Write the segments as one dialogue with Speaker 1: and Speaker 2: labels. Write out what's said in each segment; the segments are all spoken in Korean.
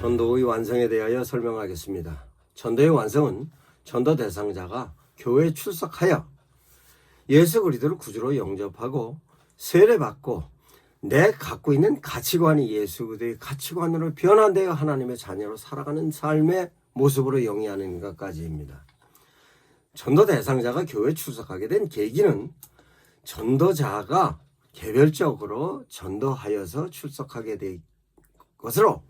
Speaker 1: 전도의 완성에 대하여 설명하겠습니다. 전도의 완성은 전도 대상자가 교회에 출석하여 예수 그리스도를 구주로 영접하고 세례받고 내 갖고 있는 가치관이 예수 그리스도의 가치관으로 변화되어 하나님의 자녀로 살아가는 삶의 모습으로 영위하는 것까지입니다. 전도 대상자가 교회에 출석하게 된 계기는 전도자가 개별적으로 전도하여서 출석하게 된 것으로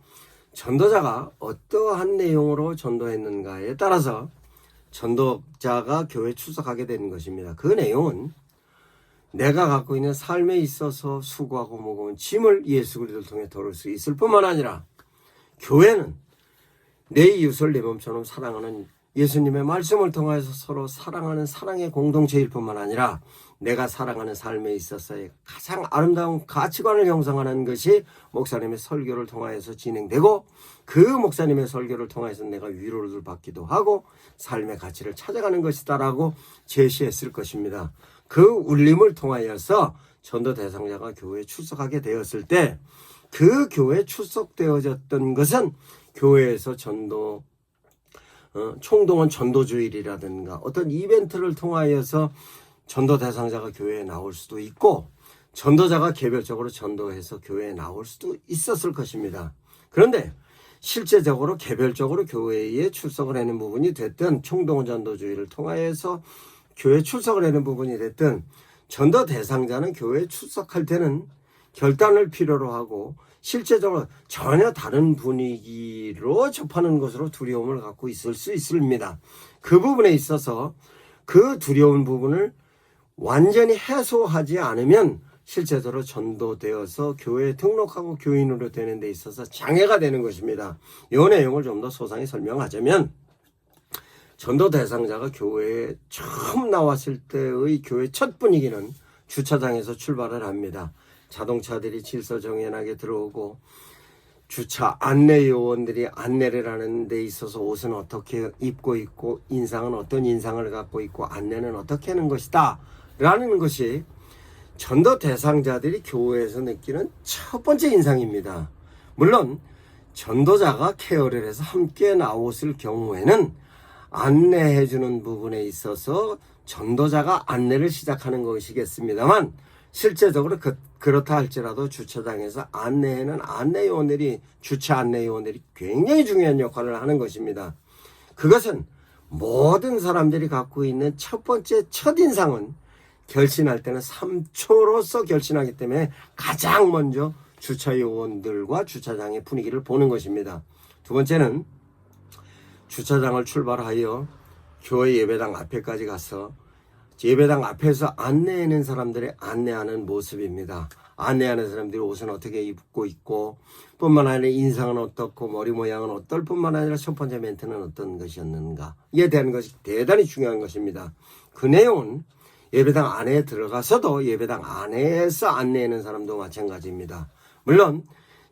Speaker 1: 전도자가 어떠한 내용으로 전도했는가에 따라서 전도자가 교회에 출석하게 되는 것입니다. 그 내용은 내가 갖고 있는 삶에 있어서 수고하고 무거운 짐을 예수 그리스도를 통해 덜을 수 있을 뿐만 아니라 교회는 내 이웃을 내 몸처럼 사랑하는 예수님의 말씀을 통해서 서로 사랑하는 사랑의 공동체일 뿐만 아니라 내가 살아가는 삶에 있어서의 가장 아름다운 가치관을 형성하는 것이 목사님의 설교를 통하여서 진행되고 그 목사님의 설교를 통해서 내가 위로를 받기도 하고 삶의 가치를 찾아가는 것이다라고 제시했을 것입니다. 그 울림을 통하여서 전도 대상자가 교회에 출석하게 되었을 때 그 교회에 출석되어졌던 것은 교회에서 총동원 전도주일이라든가 어떤 이벤트를 통하여서 전도 대상자가 교회에 나올 수도 있고 전도자가 개별적으로 전도해서 교회에 나올 수도 있었을 것입니다. 그런데 실제적으로 개별적으로 교회에 출석을 하는 부분이 됐든 총동원 전도주의를 통하여서 교회에 출석을 하는 부분이 됐든 전도 대상자는 교회에 출석할 때는 결단을 필요로 하고 실제적으로 전혀 다른 분위기로 접하는 것으로 두려움을 갖고 있을 수 있습니다. 그 부분에 있어서 그 두려운 부분을 완전히 해소하지 않으면 실제적으로 전도되어서 교회에 등록하고 교인으로 되는 데 있어서 장애가 되는 것입니다. 이 내용을 좀 더 소상히 설명하자면 전도 대상자가 교회에 처음 나왔을 때의 교회 첫 분위기는 주차장에서 출발을 합니다. 자동차들이 질서정연하게 들어오고 주차 안내 요원들이 안내를 하는 데 있어서 옷은 어떻게 입고 있고 인상은 어떤 인상을 갖고 있고 안내는 어떻게 하는 것이다 라는 것이 전도 대상자들이 교회에서 느끼는 첫 번째 인상입니다. 물론 전도자가 케어를 해서 함께 나왔을 경우에는 안내해 주는 부분에 있어서 전도자가 안내를 시작하는 것이겠습니다만 실제적으로 그렇다 할지라도 주차장에서 안내에는 주차 안내요원들이 굉장히 중요한 역할을 하는 것입니다. 그것은 모든 사람들이 갖고 있는 첫 번째 첫인상은 결신할 때는 3초로서 결신하기 때문에 가장 먼저 주차요원들과 주차장의 분위기를 보는 것입니다. 두 번째는 주차장을 출발하여 교회 예배당 앞에까지 가서 예배당 앞에서 안내하는 사람들의 안내하는 모습입니다. 안내하는 사람들이 옷은 어떻게 입고 있고 뿐만 아니라 인상은 어떻고 머리 모양은 어떨 뿐만 아니라 첫 번째 멘트는 어떤 것이었는가에 대한 것이 대단히 중요한 것입니다. 그 내용은 예배당 안에 들어가서도 예배당 안에서 안내하는 사람도 마찬가지입니다. 물론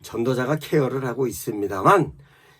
Speaker 1: 전도자가 케어를 하고 있습니다만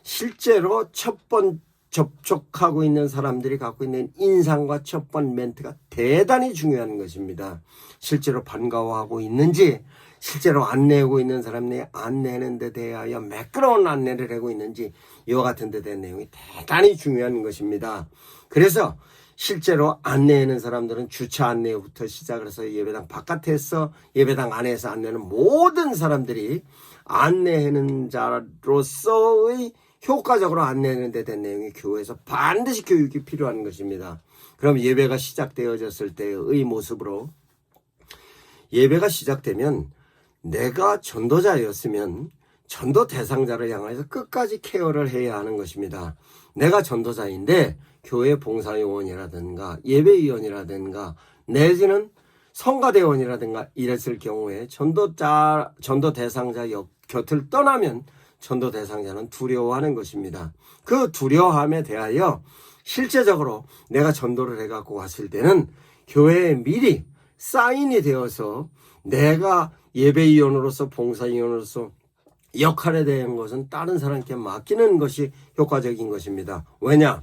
Speaker 1: 실제로 첫 번 접촉하고 있는 사람들이 갖고 있는 인상과 첫 번 멘트가 대단히 중요한 것입니다. 실제로 반가워하고 있는지 실제로 안내하고 있는 사람들이 안내하는 데 대하여 매끄러운 안내를 하고 있는지 이와 같은 데 대한 내용이 대단히 중요한 것입니다. 그래서 실제로 안내하는 사람들은 주차 안내부터 시작을 해서 예배당 바깥에서 예배당 안에서 안내하는 모든 사람들이 안내하는 자로서의 효과적으로 안내하는 데 대한 내용이 교회에서 반드시 교육이 필요한 것입니다. 그럼 예배가 시작되어졌을 때의 모습으로 예배가 시작되면 내가 전도자였으면 전도 대상자를 향해서 끝까지 케어를 해야 하는 것입니다. 내가 전도자인데 교회 봉사요원이라든가 예배위원이라든가 내지는 성가대원이라든가 이랬을 경우에 전도 대상자 곁을 떠나면 전도 대상자는 두려워하는 것입니다. 그 두려움에 대하여 실제적으로 내가 전도를 해갖고 왔을 때는 교회에 미리 사인이 되어서 내가 예배위원으로서 봉사위원으로서 역할에 대한 것은 다른 사람께 맡기는 것이 효과적인 것입니다. 왜냐?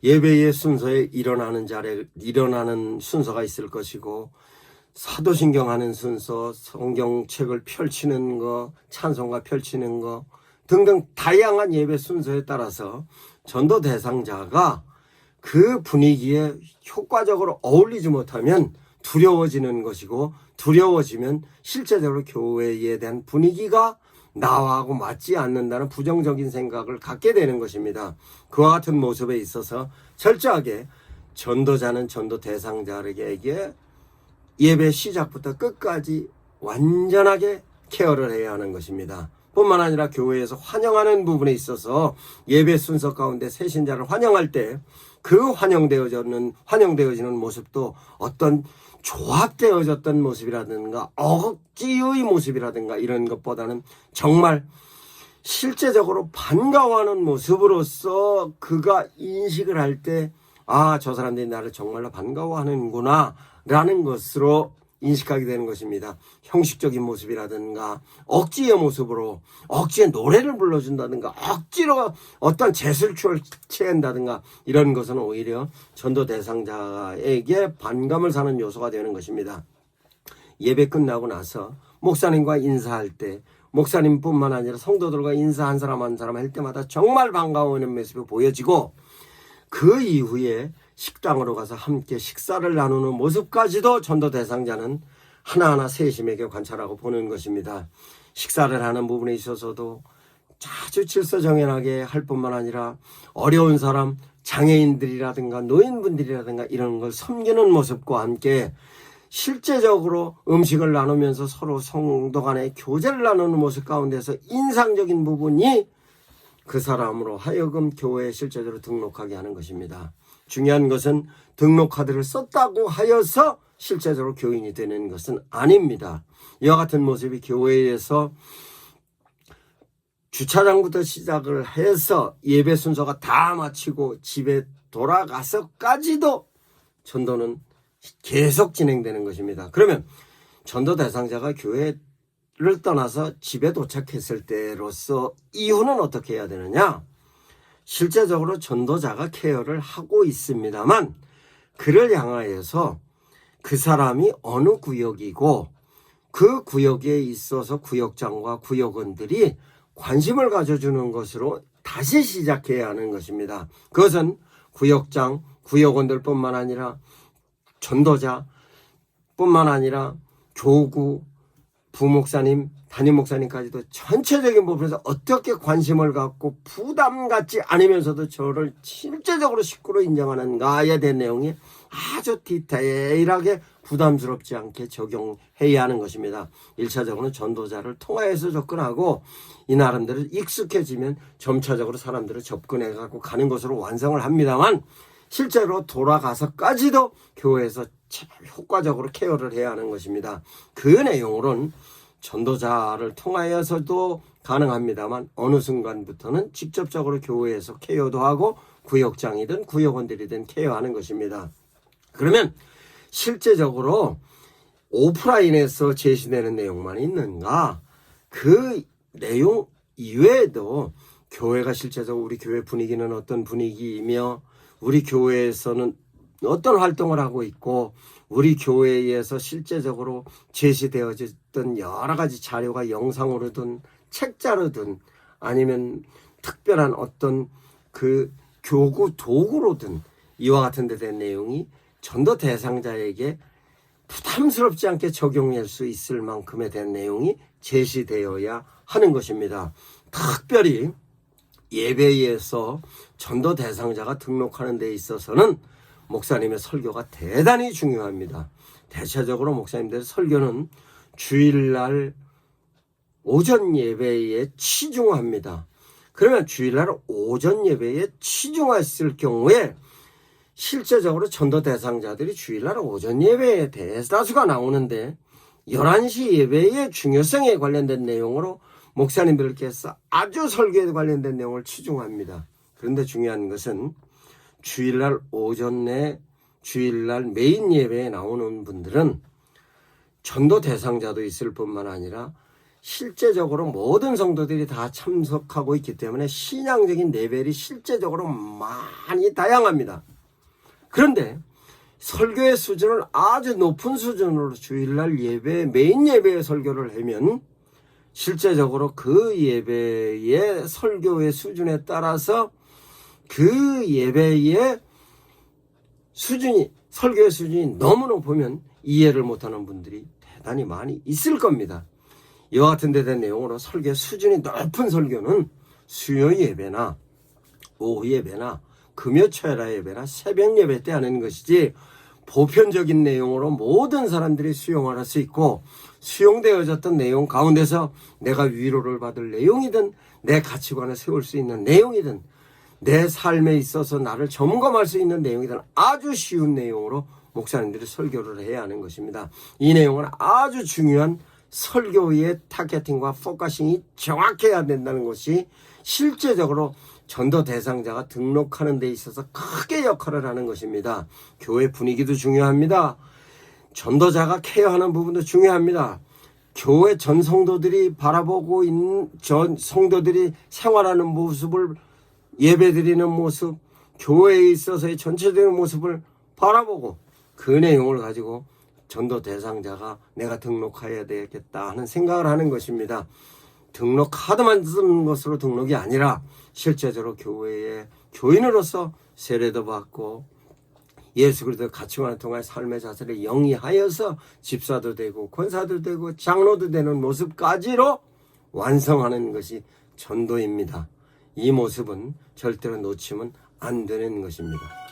Speaker 1: 예배의 순서에 일어나는 순서가 있을 것이고 사도신경 하는 순서, 성경책을 펼치는 거, 찬송가 펼치는 거, 등등 다양한 예배 순서에 따라서 전도 대상자가 그 분위기에 효과적으로 어울리지 못하면 두려워지는 것이고, 두려워지면 실제적으로 교회에 대한 분위기가 나하고 맞지 않는다는 부정적인 생각을 갖게 되는 것입니다. 그와 같은 모습에 있어서 철저하게 전도자는 전도 대상자에게 예배 시작부터 끝까지 완전하게 케어를 해야 하는 것입니다. 뿐만 아니라 교회에서 환영하는 부분에 있어서 예배 순서 가운데 새신자를 환영할 때 그 환영되어지는 모습도 어떤 조합되어졌던 모습이라든가 억지의 모습이라든가 이런 것보다는 정말 실제적으로 반가워하는 모습으로서 그가 인식을 할 때, 아, 저 사람들이 나를 정말로 반가워하는구나 라는 것으로 인식하게 되는 것입니다. 형식적인 모습이라든가 억지의 모습으로 억지의 노래를 불러준다든가 억지로 어떤 제스처를 취한다든가 이런 것은 오히려 전도 대상자에게 반감을 사는 요소가 되는 것입니다. 예배 끝나고 나서 목사님과 인사할 때, 목사님뿐만 아니라 성도들과 인사 한 사람 한 사람 할 때마다 정말 반가워하는 모습이 보여지고, 그 이후에 식당으로 가서 함께 식사를 나누는 모습까지도 전도 대상자는 하나하나 세심하게 관찰하고 보는 것입니다. 식사를 하는 부분에 있어서도 아주 질서정연하게 할 뿐만 아니라 어려운 사람, 장애인들이라든가 노인분들이라든가 이런 걸 섬기는 모습과 함께 실제적으로 음식을 나누면서 서로 성도 간의 교제를 나누는 모습 가운데서 인상적인 부분이 그 사람으로 하여금 교회에 실제적으로 등록하게 하는 것입니다. 중요한 것은 등록카드를 썼다고 하여서 실제적으로 교인이 되는 것은 아닙니다. 이와 같은 모습이 교회에서 주차장부터 시작을 해서 예배 순서가 다 마치고 집에 돌아가서까지도 전도는 계속 진행되는 것입니다. 그러면 전도 대상자가 교회를 떠나서 집에 도착했을 때로서 이후는 어떻게 해야 되느냐? 실제적으로 전도자가 케어를 하고 있습니다만, 그를 향하여서 그 사람이 어느 구역이고 그 구역에 있어서 구역장과 구역원들이 관심을 가져주는 것으로 다시 시작해야 하는 것입니다. 그것은 구역장, 구역원들뿐만 아니라 전도자 뿐만 아니라 교구, 부목사님, 담임 목사님까지도 전체적인 부분에서 어떻게 관심을 갖고 부담 갖지 않으면서도 저를 실제적으로 식구로 인정하는가에 대한 내용이 아주 디테일하게 부담스럽지 않게 적용해야 하는 것입니다. 1차적으로는 전도자를 통하여서 접근하고 이 나름대로 익숙해지면 점차적으로 사람들을 접근해 갖고 가는 것으로 완성을 합니다만, 실제로 돌아가서까지도 교회에서 효과적으로 케어를 해야 하는 것입니다. 그 내용으로는 전도자를 통하여서도 가능합니다만, 어느 순간부터는 직접적으로 교회에서 케어도 하고 구역장이든 구역원들이든 케어하는 것입니다. 그러면 실제적으로 오프라인에서 제시되는 내용만 있는가? 그 내용 이외에도 교회가 실제적으로 우리 교회 분위기는 어떤 분위기이며 우리 교회에서는 어떤 활동을 하고 있고 우리 교회에서 실제적으로 제시되어졌던 여러 가지 자료가 영상으로든 책자로든 아니면 특별한 어떤 그 교구 도구로든 이와 같은 데 된 내용이 전도 대상자에게 부담스럽지 않게 적용할 수 있을 만큼에 대한 내용이 제시되어야 하는 것입니다. 특별히 예배에서 전도 대상자가 등록하는 데 있어서는 목사님의 설교가 대단히 중요합니다. 대체적으로 목사님들의 설교는 주일날 오전 예배에 치중합니다. 그러면 주일날 오전 예배에 치중했을 경우에 실제적으로 전도 대상자들이 주일날 오전 예배에 대다수가 나오는데 11시 예배의 중요성에 관련된 내용으로 목사님들께서 아주 설교에 관련된 내용을 치중합니다. 그런데 중요한 것은 주일날 오전에 주일날 메인 예배에 나오는 분들은 전도 대상자도 있을 뿐만 아니라 실제적으로 모든 성도들이 다 참석하고 있기 때문에 신앙적인 레벨이 실제적으로 많이 다양합니다. 그런데 설교의 수준을 아주 높은 수준으로 주일날 예배, 메인 예배의 설교를 하면 실제적으로 그 예배의 설교의 수준에 따라서 그 예배의 수준이, 설교의 수준이 너무 높으면 이해를 못하는 분들이 대단히 많이 있을 겁니다. 이와 같은 데 된 내용으로 설교 수준이 높은 설교는 수요 예배나 오후 예배나 금요초라 예배나 새벽 예배 때 하는 것이지, 보편적인 내용으로 모든 사람들이 수용할 수 있고 수용되어졌던 내용 가운데서 내가 위로를 받을 내용이든 내 가치관을 세울 수 있는 내용이든 내 삶에 있어서 나를 점검할 수 있는 내용이든 아주 쉬운 내용으로 목사님들이 설교를 해야 하는 것입니다. 이 내용은 아주 중요한 설교의 타겟팅과 포커싱이 정확해야 된다는 것이 실제적으로 전도 대상자가 등록하는 데 있어서 크게 역할을 하는 것입니다. 교회 분위기도 중요합니다. 전도자가 케어하는 부분도 중요합니다. 교회 전 성도들이 바라보고 있는 전 성도들이 생활하는 모습을, 예배드리는 모습, 교회에 있어서의 전체적인 모습을 바라보고 그 내용을 가지고 전도 대상자가 내가 등록해야 되겠다 하는 생각을 하는 것입니다. 등록 카드만 쓰는 것으로 등록이 아니라 실제적으로 교회의 교인으로서 세례도 받고 예수 그리스도의 가치관을 통해 삶의 자세를 영위하여서 집사도 되고 권사도 되고 장로도 되는 모습까지로 완성하는 것이 전도입니다. 이 모습은 절대로 놓치면 안 되는 것입니다.